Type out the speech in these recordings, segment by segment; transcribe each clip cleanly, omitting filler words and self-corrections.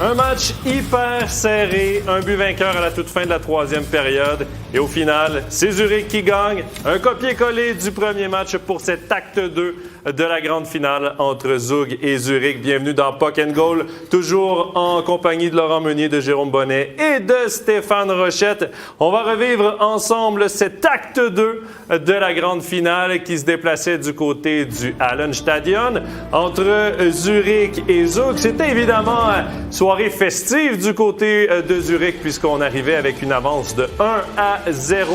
Un match hyper serré, un but vainqueur à la toute fin de la troisième période. Et au final, c'est Zurich qui gagne. Un copier-coller du premier match pour cet acte 2 de la grande finale entre Zug et Zurich. Bienvenue dans Puck and Goal, toujours en compagnie de Laurent Meunier, de Jérôme Bonnet et de Stéphane Rochette. On va revivre ensemble cet acte 2 de la grande finale qui se déplaçait du côté du Hallenstadion entre Zurich et Zug. C'était évidemment soirée festive du côté de Zurich puisqu'on arrivait avec une avance de 1-0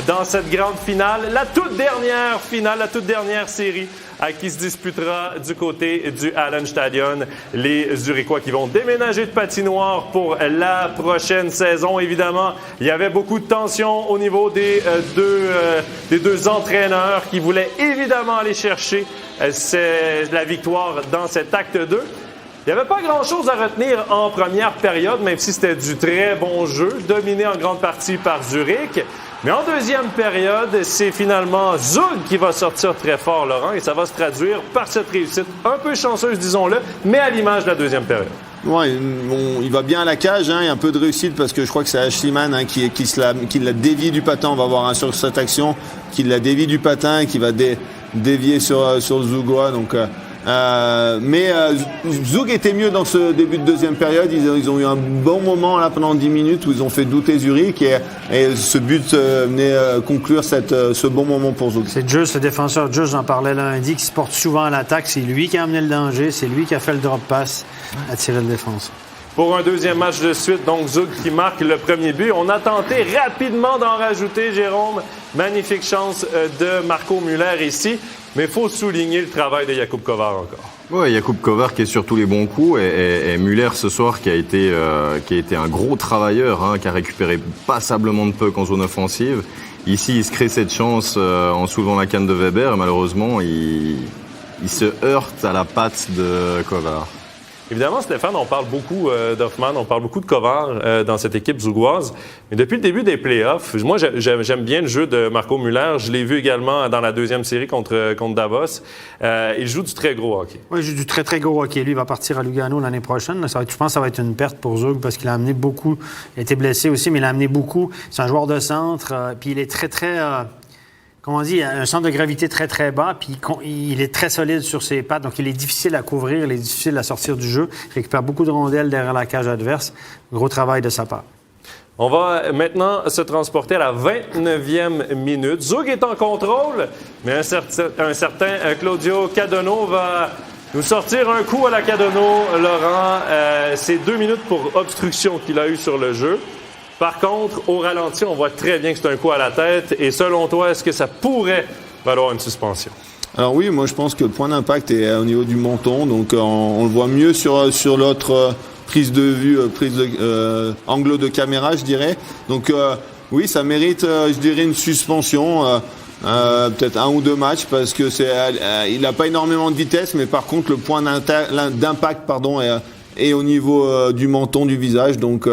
dans cette grande finale. La toute dernière finale, la toute dernière série qui se disputera du côté du Hallenstadion. Les Zurichois qui vont déménager de patinoire pour la prochaine saison. Évidemment, il y avait beaucoup de tension au niveau des deux entraîneurs qui voulaient évidemment aller chercher la victoire dans cet acte 2. Il n'y avait pas grand-chose à retenir en première période, même si c'était du très bon jeu, dominé en grande partie par Zurich. Mais en deuxième période, c'est finalement Zug qui va sortir très fort, Laurent, et ça va se traduire par cette réussite un peu chanceuse, disons-le, mais à l'image de la deuxième période. Ouais, il va bien à la cage, il y a un peu de réussite parce que je crois que c'est Ashliman qui l'a dévié du patin. On va voir sur cette action qui l'a dévié du patin et qui va dévier sur le Zugois. Donc, Zug était mieux dans ce début de deuxième période. Ils ont eu un bon moment là pendant 10 minutes où ils ont fait douter Zurich et ce but venait conclure ce bon moment pour Zug. C'est Jules, le défenseur Jules, j'en parlais lundi, qui se porte souvent à l'attaque. C'est lui qui a amené le danger, c'est lui qui a fait le drop pass à tirer le défense. Pour un deuxième match de suite, donc Zug qui marque le premier but. On a tenté rapidement d'en rajouter, Jérôme. Magnifique chance de Marco Müller ici. Mais il faut souligner le travail de Jakub Kovar encore. Oui, Jakub Kovar qui est sur tous les bons coups et Müller ce soir qui a été un gros travailleur, qui a récupéré passablement de puck en zone offensive. Ici, il se crée cette chance en soulevant la canne de Weber et malheureusement, il se heurte à la patte de Kovar. Évidemment, Stéphane, on parle beaucoup d'Hoffman, on parle beaucoup de Kovar dans cette équipe zougoise. Mais depuis le début des playoffs, moi, j'aime bien le jeu de Marco Müller. Je l'ai vu également dans la deuxième série contre Davos. Il joue du très gros hockey. Oui, il joue du très, très gros hockey. Lui, il va partir à Lugano l'année prochaine. Je pense que ça va être une perte pour Zug parce qu'il a amené beaucoup. Il a été blessé aussi, mais il a amené beaucoup. C'est un joueur de centre. Puis il est très, très... Comment on dit, un centre de gravité très, très bas, puis il est très solide sur ses pattes, donc il est difficile à couvrir, il est difficile à sortir du jeu. Il récupère beaucoup de rondelles derrière la cage adverse. Gros travail de sa part. On va maintenant se transporter à la 29e minute. Zug est en contrôle, mais un certain Claudio Cadonneau va nous sortir un coup à la Cadonneau, Laurent. C'est 2 minutes pour obstruction qu'il a eu sur le jeu. Par contre, au ralenti, on voit très bien que c'est un coup à la tête. Et selon toi, est-ce que ça pourrait valoir une suspension? Alors oui, moi je pense que le point d'impact est au niveau du menton. Donc on le voit mieux sur l'autre prise de vue, angle de caméra, je dirais. Donc oui, ça mérite, je dirais, une suspension. Peut-être 1 ou 2 matchs parce que il n'a pas énormément de vitesse. Mais par contre, le point d'impact et au niveau du menton, du visage. Donc,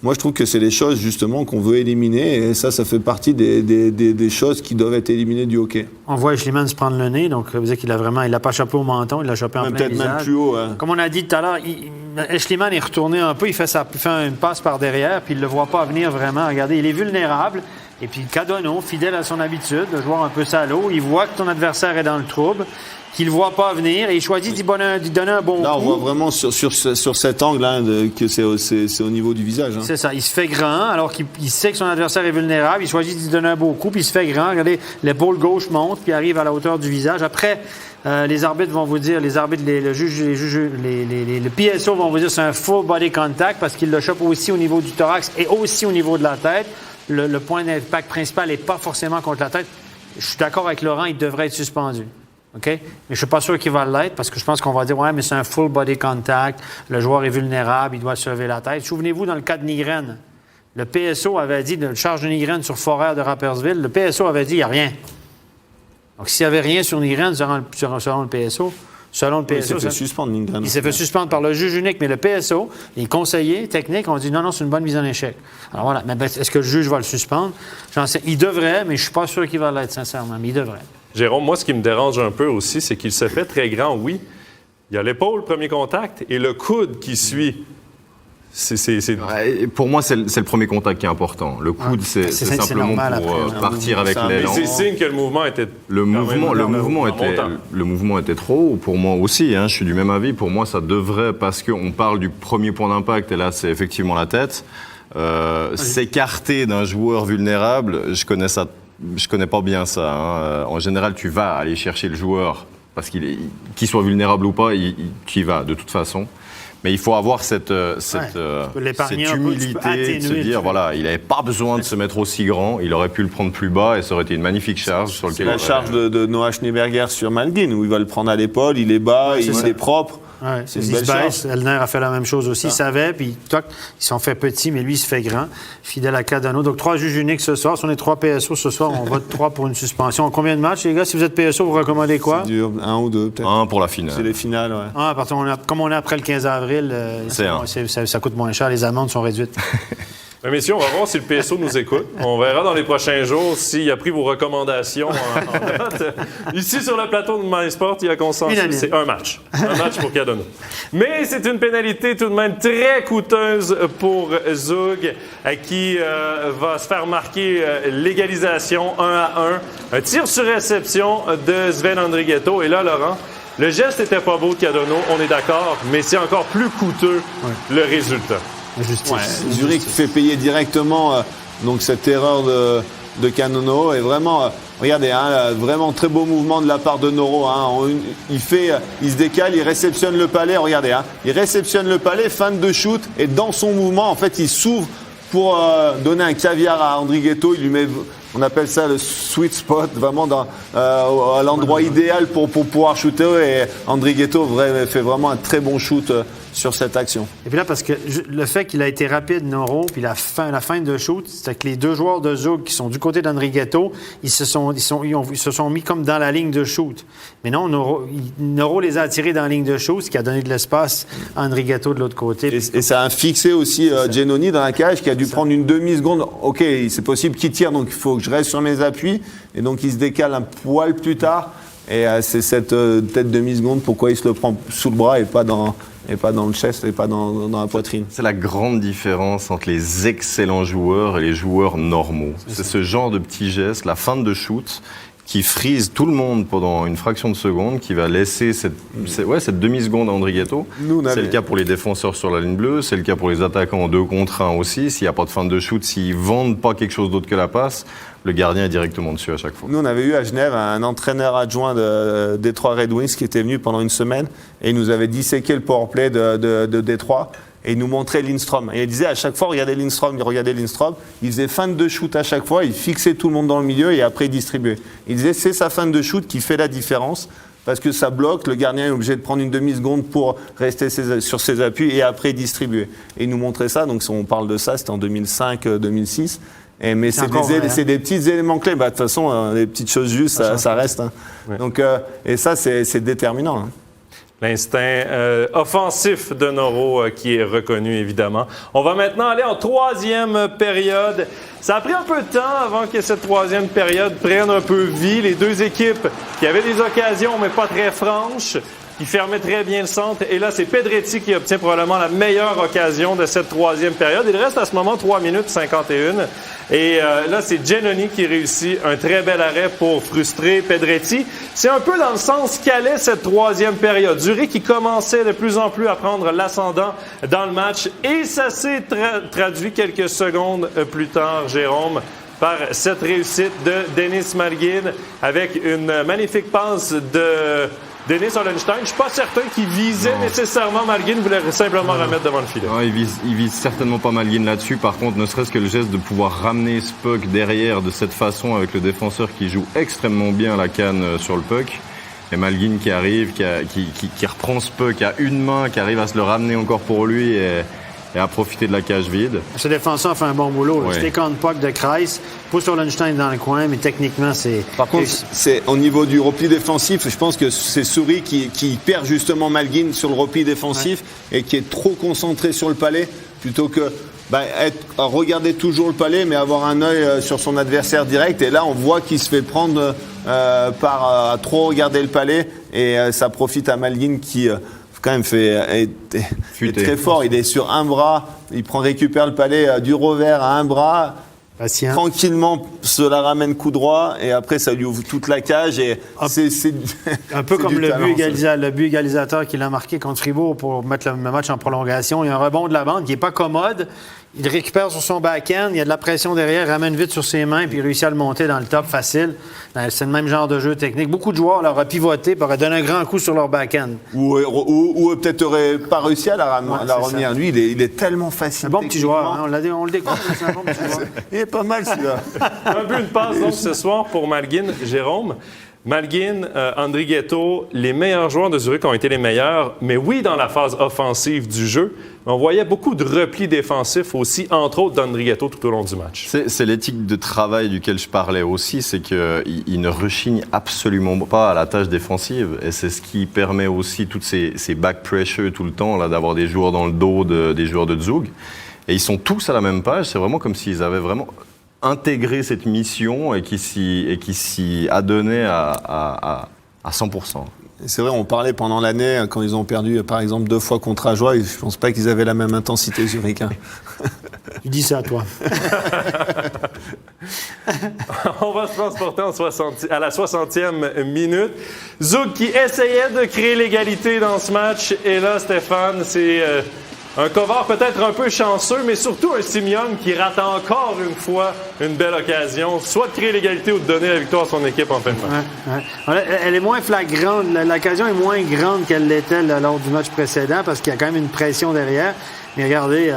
moi, je trouve que c'est les choses, justement, qu'on veut éliminer. Et ça fait partie des choses qui doivent être éliminées du hockey. On voit Schliemann se prendre le nez. Donc, vous dites qu'il il l'a pas chopé au menton, il l'a chopé en plein visage. Peut-être même plus haut. Comme on a dit tout à l'heure, Schliemann est retourné un peu. Il fait une passe par derrière, puis il le voit pas venir vraiment. Regardez, il est vulnérable. Et puis, Cadonneau, fidèle à son habitude, de jouer un peu salaud, il voit que ton adversaire est dans le trouble, qu'il ne voit pas venir, et il choisit d'y donner un bon coup. Là, on voit vraiment sur cet angle que c'est au niveau du visage. C'est ça. Il se fait grand, alors qu'il sait que son adversaire est vulnérable. Il choisit d'y donner un beau coup, puis il se fait grand. Regardez, l'épaule gauche monte, puis arrive à la hauteur du visage. Après, les arbitres vont vous dire, le PSO vont vous dire c'est un full body contact parce qu'il le chope aussi au niveau du thorax et aussi au niveau de la tête. Le point d'impact principal n'est pas forcément contre la tête. Je suis d'accord avec Laurent, il devrait être suspendu. OK? Mais je ne suis pas sûr qu'il va l'être parce que je pense qu'on va dire ouais, mais c'est un full body contact, le joueur est vulnérable, il doit se lever la tête. Souvenez-vous, dans le cas de Nygren, le PSO avait dit, de charge de Nygren sur Forêt de Rapperswil, le PSO avait dit il n'y a rien. Donc s'il n'y avait rien sur Nygren, selon le PSO, il s'est fait suspendre, Nygren. Il s'est fait suspendre par le juge unique, mais le PSO, les conseillers techniques ont dit non, c'est une bonne mise en échec. Alors voilà, mais est-ce que le juge va le suspendre? Il devrait, mais je ne suis pas sûr qu'il va l'être, sincèrement, mais il devrait. Jérôme, moi, ce qui me dérange un peu aussi, c'est qu'il se fait très grand, oui. Il y a l'épaule, premier contact, et le coude qui suit. Ouais, pour moi, c'est le premier contact qui est important. Le coude, c'est simplement normal pour après, partir avec l'élan. C'est signe que le mouvement était... Le mouvement était trop haut pour moi aussi. Je suis du même avis. Pour moi, ça devrait, parce qu'on parle du premier point d'impact, et là, c'est effectivement la tête. S'écarter d'un joueur vulnérable, je connais pas bien ça. En général, tu vas aller chercher le joueur parce qu'il soit vulnérable ou pas, tu y vas de toute façon. Mais il faut avoir cette humilité de se dire, voilà, il n'avait pas besoin de se mettre aussi grand, il aurait pu le prendre plus bas et ça aurait été une magnifique charge sur lequel... C'est la charge de Noah Schneeberger sur Malgin, où il va le prendre à l'épaule, il est bas, il est propre. Ouais, c'est une belle charge. Elner a fait la même chose aussi, il savait, puis toc, ils sont fait petits, mais lui, il se fait grand, fidèle à Cardano. Donc, 3 juges uniques ce soir. Si on est 3 PSO ce soir, on vote 3 pour une suspension. Combien de matchs, les gars? Si vous êtes PSO, vous recommandez quoi? C'est dur, 1 ou 2, peut-être. 1 pour la finale. C'est les finales, ouais. Parce comme on est après le 15 avril, ça coûte moins cher, les amendes sont réduites. Messieurs, on va voir si le PSO nous écoute. On verra dans les prochains jours s'il a pris vos recommandations en note. Ici, sur le plateau de MySport, il y a consensus. C'est un match. Un match pour Cardano. Mais c'est une pénalité tout de même très coûteuse pour Zug, qui va se faire marquer l'égalisation 1-1. Un tir sur réception de Sven Andrighetto. Et là, Laurent, le geste n'était pas beau de Cardano, on est d'accord, mais c'est encore plus coûteux le résultat. Zurich fait payer directement donc cette erreur de Canono et vraiment regardez vraiment très beau mouvement de la part de Noro il se décale, il réceptionne le palais, regardez il réceptionne le palais, fin de shoot et dans son mouvement en fait il s'ouvre pour donner un caviar à Andrighetto, il lui met, on appelle ça le sweet spot, vraiment à l'endroit idéal pour pouvoir shooter et Andrighetto fait vraiment un très bon shoot sur cette action. Et puis là, parce que le fait qu'il a été rapide, Noro, puis la fin de shoot, c'est que les deux joueurs de Zug qui sont du côté d'Andrighetto, ils se sont mis comme dans la ligne de shoot. Mais non, Noro les a attirés dans la ligne de shoot, ce qui a donné de l'espace à Andrighetto de l'autre côté. Et ça a fixé aussi Giannoni dans la cage qui a dû prendre une demi-seconde. OK, c'est possible qu'il tire, donc il faut que je reste sur mes appuis. Et donc il se décale un poil plus tard. Et c'est cette peut-être demi-seconde pourquoi il se le prend sous le bras et pas dans le chest et pas dans la poitrine. C'est la grande différence entre les excellents joueurs et les joueurs normaux. C'est ce genre de petits gestes, la fin de shoot, qui frise tout le monde pendant une fraction de seconde, qui va laisser cette demi-seconde à Andrighetto. C'est le cas pour les défenseurs sur la ligne bleue, c'est le cas pour les attaquants en 2 contre 1 aussi. S'il n'y a pas de fin de shoot, s'ils ne vendent pas quelque chose d'autre que la passe, le gardien est directement dessus à chaque fois. Nous, on avait eu à Genève un entraîneur adjoint de Detroit Red Wings qui était venu pendant une semaine et il nous avait disséqué le powerplay de Detroit et il nous montrait Lindstrom. Et il disait à chaque fois, regardez Lindstrom. Il faisait fin de shoot à chaque fois, il fixait tout le monde dans le milieu et après il distribuait. Il disait c'est sa fin de shoot qui fait la différence parce que ça bloque, le gardien est obligé de prendre une demi-seconde pour rester sur ses appuis et après distribuer. Et il nous montrait ça, donc si on parle de ça, c'était en 2005-2006. Mais c'est des petits éléments clés. De toute façon, les petites choses justes, ça reste. Ouais. Donc, et ça, c'est déterminant. L'instinct offensif de Noro qui est reconnu, évidemment. On va maintenant aller en 3e période. Ça a pris un peu de temps avant que cette 3e période prenne un peu vie. Les deux équipes qui avaient des occasions, mais pas très franches, qui fermait très bien le centre. Et là, c'est Pedretti qui obtient probablement la meilleure occasion de cette 3e période. Il reste à ce moment 3 minutes 51. Et là, c'est Giannoni qui réussit un très bel arrêt pour frustrer Pedretti. C'est un peu dans le sens qu'allait cette 3e période. Zurich qui commençait de plus en plus à prendre l'ascendant dans le match. Et ça s'est traduit quelques secondes plus tard, Jérôme, par cette réussite de Denis Malgin avec une magnifique passe de Denis Hollenstein. Je ne suis pas certain qu'il visait nécessairement Malgin, il voulait simplement remettre devant le filet. Non, il vise certainement pas Malgin là-dessus. Par contre, ne serait-ce que le geste de pouvoir ramener ce puck derrière de cette façon avec le défenseur qui joue extrêmement bien la canne sur le puck. Et Malgin qui arrive, qui reprend ce puck à une main, qui arrive à se le ramener encore pour lui et à profiter de la cage vide. Ce défenseur fait un bon boulot. Oui. C'était contre puck de Kreis, pousse Hollenstein dans le coin, mais techniquement, c'est... Par contre, c'est au niveau du repli défensif, je pense que c'est Souris qui perd justement Malgin sur le repli défensif et qui est trop concentré sur le palais plutôt que regarder toujours le palais mais avoir un œil sur son adversaire direct. Et là, on voit qu'il se fait prendre par trop regarder le palais et ça profite à Malgin qui... quand même est très fort. Il est sur un bras, récupère le palais du revers à un bras. Patient. Tranquillement, se la ramène coup droit et après ça lui ouvre toute la cage et c'est un peu comme le talent, but égalisateur qu'il a marqué contre Fribourg pour mettre le match en prolongation. Il y a un rebond de la bande qui n'est pas commode. Il récupère sur son back-end, il y a de la pression derrière, il ramène vite sur ses mains puis il réussit à le monter dans le top facile. C'est le même genre de jeu technique. Beaucoup de joueurs l'auraient pivoté, auraient donné un grand coup sur leur back-end. Ou peut-être n'aurait pas réussi à la revenir. Lui, il est tellement facile. C'est un bon petit joueur, hein? On le découvre, c'est un bon petit joueur. Il est pas mal celui-là. Un but, une passe donc ce soir pour Malgin, Jérôme. Malgin, Andrighetto, les meilleurs joueurs de Zurich ont été les meilleurs, mais oui, dans la phase offensive du jeu, on voyait beaucoup de replis défensifs aussi, entre autres d'Andrighetto tout au long du match. C'est l'éthique de travail duquel je parlais aussi, c'est qu'il ne rechigne absolument pas à la tâche défensive, et c'est ce qui permet aussi toutes ces back pressure tout le temps, là, d'avoir des joueurs dans le dos des joueurs de Zug. Et ils sont tous à la même page, c'est vraiment comme s'ils avaient vraiment intégré cette mission et qui s'y adonnaient à 100%. C'est vrai, on parlait pendant l'année, quand ils ont perdu, par exemple, 2 fois contre Ajoie, je ne pense pas qu'ils avaient la même intensité zuricain. Tu dis ça, toi. On va se transporter à la 60e minute. Zug qui essayait de créer l'égalité dans ce match. Et là, Stéphane, c'est un Kovar peut-être un peu chanceux, mais surtout un Simeone qui rate encore une fois une belle occasion, soit de créer l'égalité ou de donner la victoire à son équipe en fin de match. Ouais. Elle est moins flagrante. L'occasion est moins grande qu'elle l'était lors du match précédent parce qu'il y a quand même une pression derrière. Mais regardez,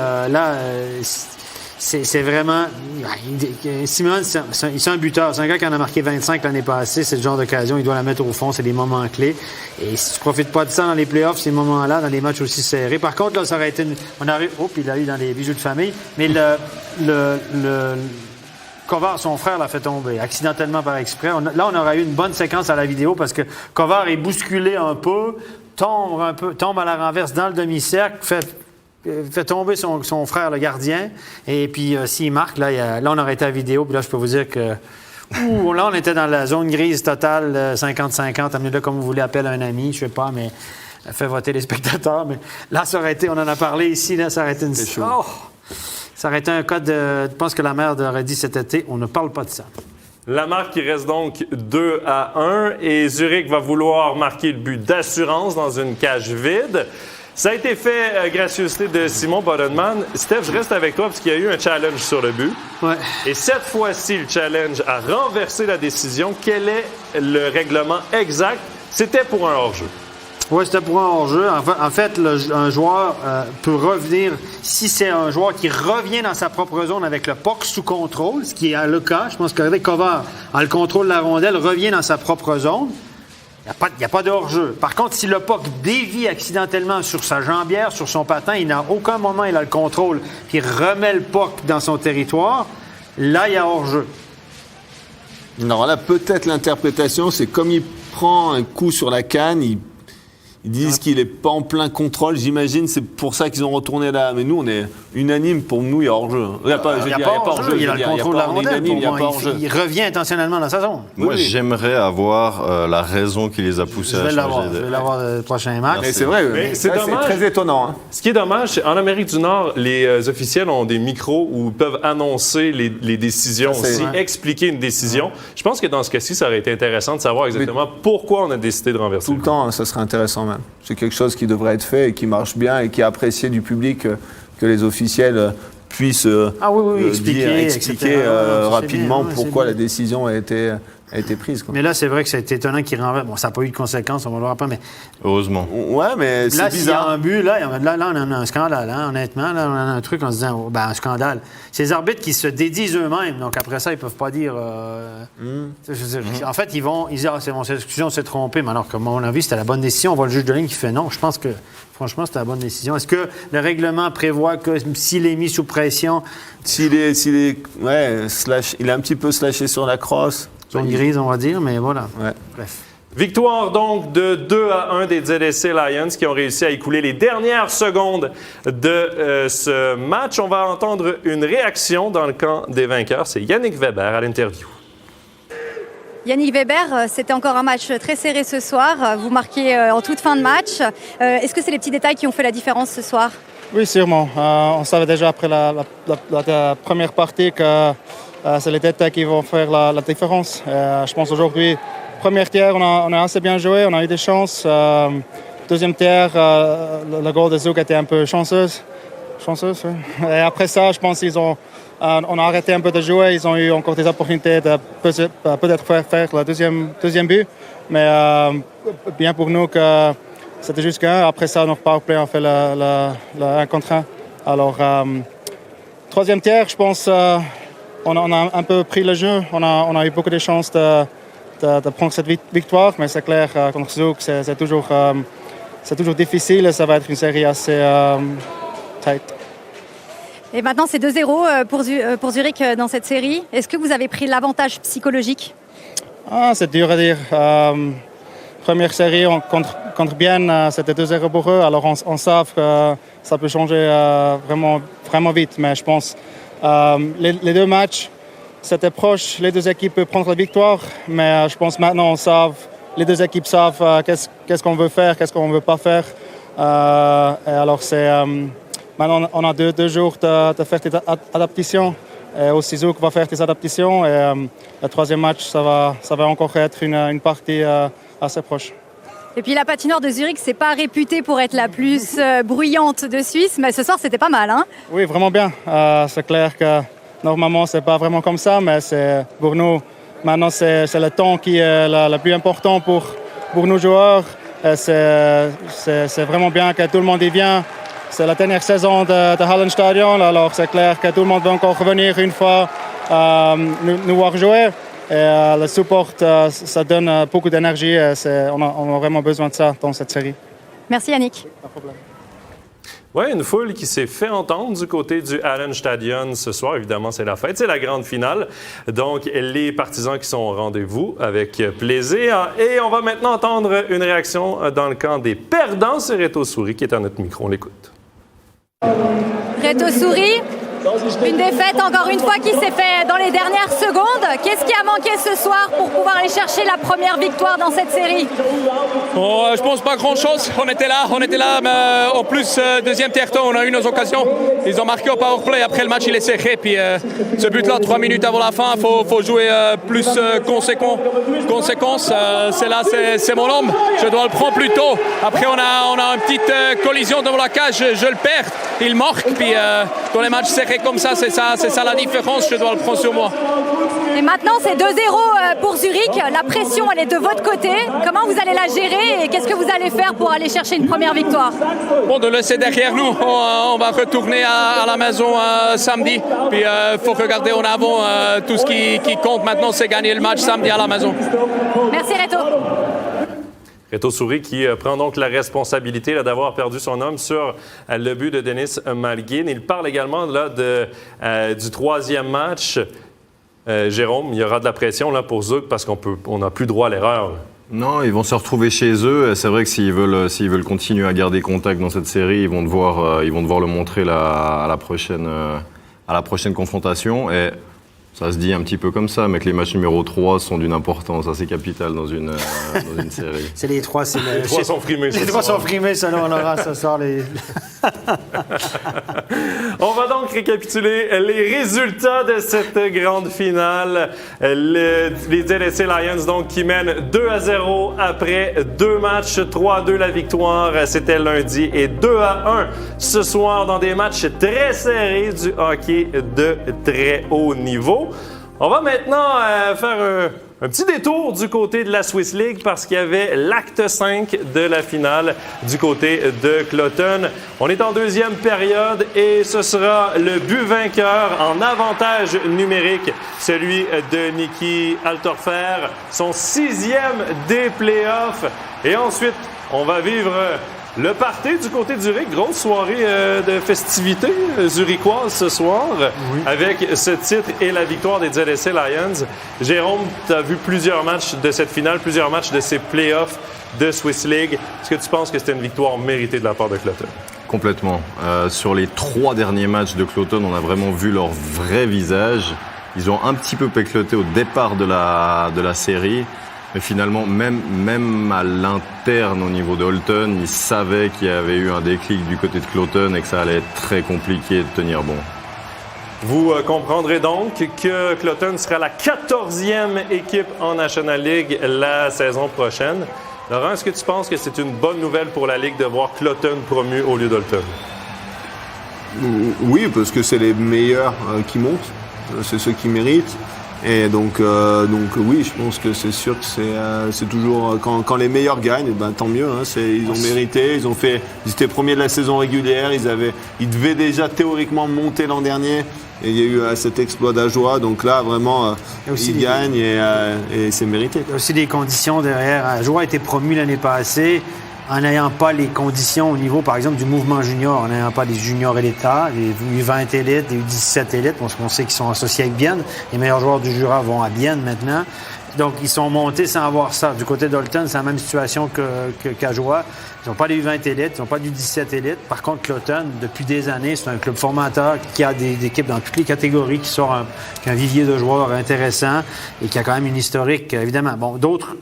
c'est vraiment... Simeone, c'est un buteur. C'est un gars qui en a marqué 25 l'année passée. C'est le genre d'occasion. Il doit la mettre au fond. C'est des moments clés. Et si tu profites pas de ça dans les playoffs, ces moments-là, dans les matchs aussi serrés. Par contre, là, ça aurait été... il l'a eu dans les bijoux de famille. Mais Kovar, son frère, l'a fait tomber, accidentellement par exprès. Là, on aurait eu une bonne séquence à la vidéo parce que Kovar est bousculé un peu, tombe à la renverse dans le demi-cercle, fait tomber son frère, le gardien. Et puis, s'il marque, là, on aurait été à la vidéo. Puis là, je peux vous dire que... là, on était dans la zone grise totale, 50-50. Amenez-le comme vous voulez, appelle un ami, je sais pas, mais fait voter les spectateurs. Mais là, ça aurait été... On en a parlé ici, là, ça aurait été une... Oh! Ça aurait été un cas de... Je pense que la mère aurait dit cet été, on ne parle pas de ça. La marque qui reste donc 2-1 et Zurich va vouloir marquer le but d'assurance dans une cage vide. Ça a été fait gracieuseté de Simon Bodenman. Steph, je reste avec toi parce qu'il y a eu un challenge sur le but. Ouais. Et cette fois-ci, le challenge a renversé la décision. Quel est le règlement exact? C'était pour un hors-jeu. Oui, c'était pour un hors-jeu. En fait, un joueur peut revenir, si c'est un joueur qui revient dans sa propre zone avec le puck sous contrôle, ce qui est le cas, je pense que Kovar, en le contrôle de la rondelle, revient dans sa propre zone. Il n'y a pas de hors-jeu. Par contre, si le puck dévie accidentellement sur sa jambière, sur son patin, il n'a aucun moment, il a le contrôle, puis il remet le puck dans son territoire, là, il y a hors-jeu. Alors là, peut-être l'interprétation, c'est comme il prend un coup sur la canne, ils disent qu'il n'est pas en plein contrôle, j'imagine, c'est pour ça qu'ils ont retourné là. Mais nous, on est unanime, pour nous, il y a hors-jeu. Il n'y a pas hors-jeu. Il a le contrôle de la rondelle. Il revient intentionnellement dans sa zone. Moi, j'aimerais avoir la raison qui les a poussés à changer. Je vais l'avoir le prochain match. Mais c'est vrai, mais c'est dommage. C'est très étonnant. Hein. Ce qui est dommage, c'est en Amérique du Nord, les officiels ont des micros où ils peuvent annoncer les décisions aussi, expliquer une décision. Je pense que dans ce cas-ci, ça aurait été intéressant de savoir exactement pourquoi on a décidé de renverser. Tout le temps, ça serait intéressant même. C'est quelque chose qui devrait être fait et qui marche bien et qui est apprécié du public, que les officiels puissent expliquer rapidement pourquoi la décision a été prise. Quoi. Mais là, c'est vrai que c'est étonnant qu'il renverse. Bon, ça n'a pas eu de conséquences, on va le voir après, mais... Heureusement. Ouais, mais c'est là, bizarre. S'il y a un but, là, on a un scandale, hein, honnêtement. Là, on a un truc en se disant, un scandale. C'est les arbitres qui se dédisent eux-mêmes, donc après ça, ils ne peuvent pas dire... Je veux dire, en fait, ils disent, c'est bon, cette discussion s'est trompée, mais alors, comme on l'a vu, c'était la bonne décision. On voit le juge de ligne qui fait non. Je pense que, franchement, c'était la bonne décision. Est-ce que le règlement prévoit que s'il est mis sous pression... Il a un petit peu slashé sur la crosse. Zone grise, on va dire, mais voilà. Ouais. Bref. Victoire donc de 2-1 des ZSC Lions qui ont réussi à écouler les dernières secondes de ce match. On va entendre une réaction dans le camp des vainqueurs. C'est Yannick Weber à l'interview. Yannick Weber, c'était encore un match très serré ce soir. Vous marquez en toute fin de match. Est-ce que c'est les petits détails qui ont fait la différence ce soir? Oui, sûrement. On savait déjà après la première partie que c'est les détails qui vont faire la différence. Je pense aujourd'hui, première tiers, on a assez bien joué, on a eu des chances. Deuxième tiers, le goal de Zouk était un peu chanceuse. Oui. Et après ça, je pense qu'on a arrêté un peu de jouer. Ils ont eu encore des opportunités de peut-être faire le deuxième but. Mais bien pour nous que c'était juste qu'un. Après ça, notre powerplay, on fait le 1 contre 1. Alors, troisième tiers, je pense on a un peu pris le jeu. On a eu beaucoup de chances de prendre cette victoire. Mais c'est clair, contre Zouk, c'est toujours difficile. Ça va être une série assez tight. Et maintenant, c'est 2-0 pour Zurich dans cette série. Est-ce que vous avez pris l'avantage psychologique? C'est dur à dire. Première série contre Bienne, c'était 2-0 pour eux. Alors on sait que ça peut changer vraiment, vraiment vite. Mais je pense les deux matchs, c'était proche. Les deux équipes peuvent prendre la victoire. Mais je pense maintenant, les deux équipes savent qu'est-ce qu'on veut faire, qu'est-ce qu'on ne veut pas faire. Et alors maintenant, on a deux jours de faire des adaptations. Et aussi Zouk va faire des adaptations. Et le troisième match, ça va encore être une partie assez proche. Et puis la patinoire de Zurich, c'est pas réputé pour être la plus bruyante de Suisse, mais ce soir, c'était pas mal, hein? Oui, vraiment bien. C'est clair que normalement, c'est pas vraiment comme ça, mais pour nous, maintenant, c'est le temps qui est le plus important pour nos joueurs. C'est vraiment bien que tout le monde y vient. C'est la dernière saison de Hallenstadion, alors c'est clair que tout le monde va encore revenir une fois nous voir jouer. Et le support, ça donne beaucoup d'énergie. On a vraiment besoin de ça dans cette série. Merci Yannick. Pas de problème. Oui, une foule qui s'est fait entendre du côté du Hallenstadion ce soir. Évidemment, c'est la fête, c'est la grande finale. Donc, les partisans qui sont au rendez-vous avec plaisir. Et on va maintenant entendre une réaction dans le camp des perdants. C'est Reto Souris qui est à notre micro. On l'écoute. Reto Souris, une défaite encore une fois qui s'est faite dans les dernières secondes. Qu'est-ce qui a manqué ce soir pour pouvoir aller chercher la première victoire dans cette série? Je pense pas grand-chose. On était là, mais en plus, deuxième tiers-temps, on a eu nos occasions. Ils ont marqué au powerplay. Après le match, il est serré. Puis ce but-là, 3 minutes avant la fin, il faut jouer plus conséquence. C'est mon homme. Je dois le prendre plus tôt. Après, on a une petite collision devant la cage. Je le perds. Il marque. Puis dans les matchs serrés comme ça, c'est ça la différence. Je dois le prendre sur moi. Et maintenant, c'est 2-0 pour Zurich. La pression, elle est de votre côté. Comment vous allez la gérer et qu'est-ce que vous allez faire pour aller chercher une première victoire? Bon, de laisser derrière nous. On va retourner à la maison samedi. Puis il faut regarder en avant. Tout ce qui compte maintenant, c'est gagner le match samedi à la maison. Merci Reto. Reto Souris qui prend donc la responsabilité là, d'avoir perdu son homme sur le but de Denis Malgin. Il parle également là, du troisième match. Jérôme, il y aura de la pression là, pour Zouk parce qu'on n'a plus droit à l'erreur. Non, ils vont se retrouver chez eux. C'est vrai que s'ils veulent continuer à garder contact dans cette série, ils vont devoir le montrer à la prochaine confrontation. Et ça se dit un petit peu comme ça, mais que les matchs numéro 3 sont d'une importance assez capitale dans une série. C'est les trois. Les trois sont frimés. Les trois sont frimés, selon Laurent, ce soir. On va donc récapituler les résultats de cette grande finale. Les ZSC Lions donc, qui mènent 2-0 après 2 matchs, 3-2 la victoire. C'était lundi et 2-1 ce soir dans des matchs très serrés du hockey de très haut niveau. On va maintenant faire un petit détour du côté de la Swiss League parce qu'il y avait l'acte 5 de la finale du côté de Cloton. On est en deuxième période et ce sera le but vainqueur en avantage numérique, celui de Nicky Altorfer, son 6e des playoffs. Et ensuite, on va vivre le party du côté de Zurich, grosse soirée de festivités zurichoises ce soir, oui, avec ce titre et la victoire des ZSC Lions. Jérôme, tu as vu plusieurs matchs de cette finale, plusieurs matchs de ces playoffs de Swiss League. Est-ce que tu penses que c'était une victoire méritée de la part de Cloton? Complètement. Sur les 3 derniers matchs de Cloton, on a vraiment vu leur vrai visage. Ils ont un petit peu pécloté au départ de la série. Mais finalement, même à l'interne au niveau de Holton, ils savaient qu'il y avait eu un déclic du côté de Cloton et que ça allait être très compliqué de tenir bon. Vous comprendrez donc que Cloton sera la 14e équipe en National League la saison prochaine. Laurent, est-ce que tu penses que c'est une bonne nouvelle pour la Ligue de voir Cloton promu au lieu d'Holton? Oui, parce que c'est les meilleurs qui montent. C'est ceux qui méritent. Et donc oui, je pense que c'est sûr que c'est toujours quand les meilleurs gagnent, ben tant mieux. Hein, ils ont mérité, ils étaient premiers de la saison régulière, ils devaient déjà théoriquement monter l'an dernier. Et il y a eu cet exploit d'Ajoie, donc là vraiment ils gagnent et c'est mérité. Il y a aussi des conditions derrière. Ajoie a été promu l'année passée en n'ayant pas les conditions au niveau, par exemple, du mouvement junior, en n'ayant pas les juniors élites, les U20 élites, les U17 élites, parce qu'on sait qu'ils sont associés avec Bienne. Les meilleurs joueurs du Jura vont à Bienne maintenant. Donc, ils sont montés sans avoir ça. Du côté d'Holton, c'est la même situation qu'Ajoie. Ils n'ont pas les U20 élites, ils n'ont pas du 17 élites. Par contre, Cloton, depuis des années, c'est un club formateur qui a des équipes dans toutes les catégories, qui sort un vivier de joueurs intéressant et qui a quand même une historique, évidemment. Bon, d'autres,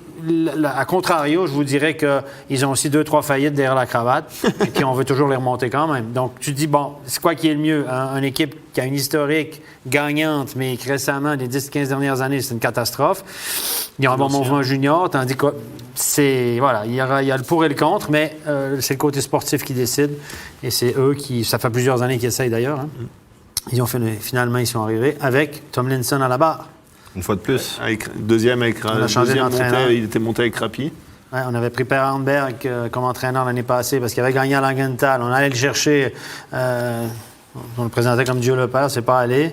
à contrario, je vous dirais qu'ils ont aussi 2-3 faillites derrière la cravate et puis on veut toujours les remonter quand même. Donc, tu te dis, bon, c'est quoi qui est le mieux? Une équipe qui a une historique gagnante, mais qui récemment, les 10-15 dernières années, c'est une catastrophe. Ils ont un bon mouvement junior, tandis que il y a le pour et le contre, mais c'est le côté sportif qui décide. Et c'est eux ça fait plusieurs années qu'ils essayent d'ailleurs. Hein. Finalement, ils sont arrivés avec Tomlinson à la barre. Une fois de plus. Deuxième d'entraîneur. Il était monté avec Rapi. Ouais, on avait pris Per Arnberg comme entraîneur l'année passée parce qu'il avait gagné à Langenthal. On allait le chercher. On le présentait comme Dieu le Père. C'est pas allé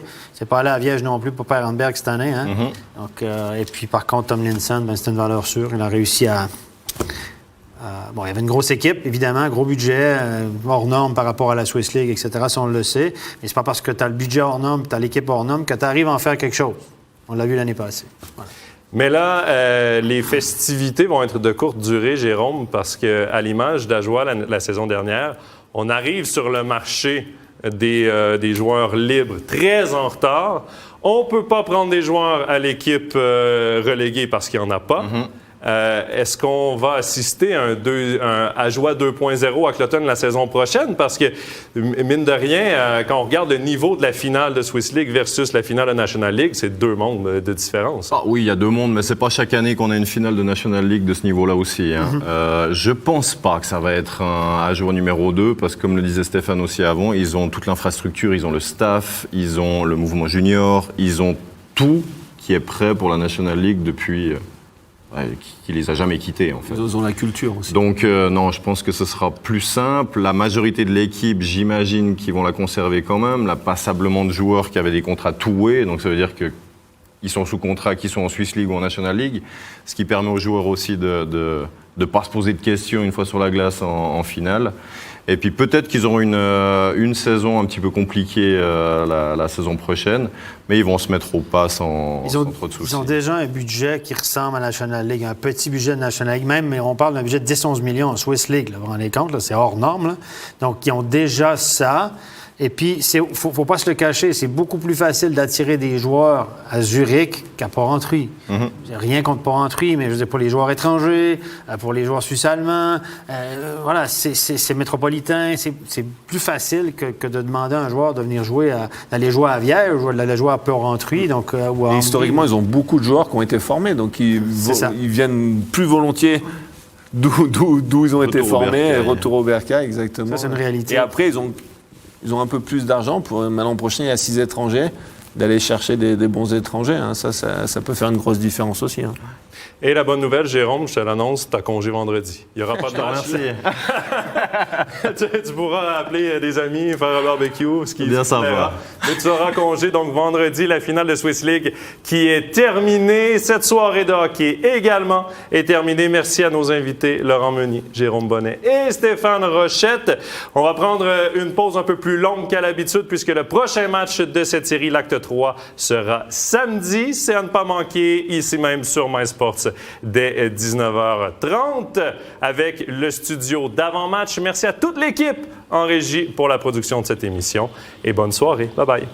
à Viège non plus pour Per Arnberg cette année. Hein? Mm-hmm. Donc, et puis, par contre, Tomlinson, c'est une valeur sûre. Il a réussi à... il y avait une grosse équipe, évidemment, gros budget, hors norme par rapport à la Swiss League, etc., si on le sait. Mais c'est pas parce que tu as le budget hors norme, tu as l'équipe hors norme que tu arrives à en faire quelque chose. On l'a vu l'année passée. Voilà. Mais là, les festivités vont être de courte durée, Jérôme, parce qu'à l'image d'Ajoie la saison dernière, on arrive sur le marché des joueurs libres très en retard. On ne peut pas prendre des joueurs à l'équipe reléguée parce qu'il n'y en a pas. Mm-hmm. Est-ce qu'on va assister à un Ajoie 2.0 à Cloton la saison prochaine? Parce que, mine de rien, quand on regarde le niveau de la finale de Swiss League versus la finale de National League, c'est 2 mondes de différence. Ah oui, il y a 2 mondes, mais c'est pas chaque année qu'on a une finale de National League de ce niveau-là aussi. Hein. Mm-hmm. Je pense pas que ça va être un Ajoie numéro 2, parce que comme le disait Stéphane aussi avant, ils ont toute l'infrastructure, ils ont le staff, ils ont le mouvement junior, ils ont tout qui est prêt pour la National League depuis... qui les a jamais quittés, en fait. Ils ont la culture aussi. Donc, non, je pense que ce sera plus simple. La majorité de l'équipe, j'imagine qu'ils vont la conserver quand même. Là, passablement de joueurs qui avaient des contrats tout-way, donc ça veut dire qu'ils sont sous contrat, qu'ils sont en Swiss League ou en National League, ce qui permet aux joueurs aussi de pas se poser de questions une fois sur la glace en finale. Et puis peut-être qu'ils auront une saison un petit peu compliquée la saison prochaine, mais ils vont se mettre au pas sans trop de soucis. Ils ont déjà un budget qui ressemble à la National League, un petit budget de National League, même, mais on parle d'un budget de 10-11 millions en Swiss League, là, vous vous rendez compte, là, c'est hors norme. Là. Donc, ils ont déjà ça. Et puis, faut pas se le cacher, c'est beaucoup plus facile d'attirer des joueurs à Zurich qu'à Porrentruy. Mm-hmm. Rien contre Porrentruy, mais je veux dire, pour les joueurs étrangers, pour les joueurs suisses-allemands, voilà, c'est métropolitain, c'est plus facile que de demander à un joueur de venir d'aller jouer à Viège ou d'aller jouer à Porrentruy. Donc, et historiquement, ils ont beaucoup de joueurs qui ont été formés, donc ils viennent plus volontiers d'où ils ont été formés, retour au Bercail, exactement. Ça, c'est une réalité. Et après, ils ont un peu plus d'argent pour l'an prochain, il y a 6 étrangers, d'aller chercher des bons étrangers. Hein. Ça peut faire une grosse différence aussi. Hein. Et la bonne nouvelle, Jérôme, je te l'annonce, tu as congé vendredi. Il n'y aura pas de match. tu pourras appeler des amis, faire un barbecue. Bien sympa. Mais tu auras congé. Donc, vendredi, la finale de Swiss League qui est terminée. Cette soirée de hockey également est terminée. Merci à nos invités, Laurent Meunier, Jérôme Bonnet et Stéphane Rochette. On va prendre une pause un peu plus longue qu'à l'habitude puisque le prochain match de cette série, l'acte 3, sera samedi. C'est à ne pas manquer ici même sur MySports dès 19h30 avec le studio d'avant-match. Merci à toute l'équipe en régie pour la production de cette émission et bonne soirée. Bye bye.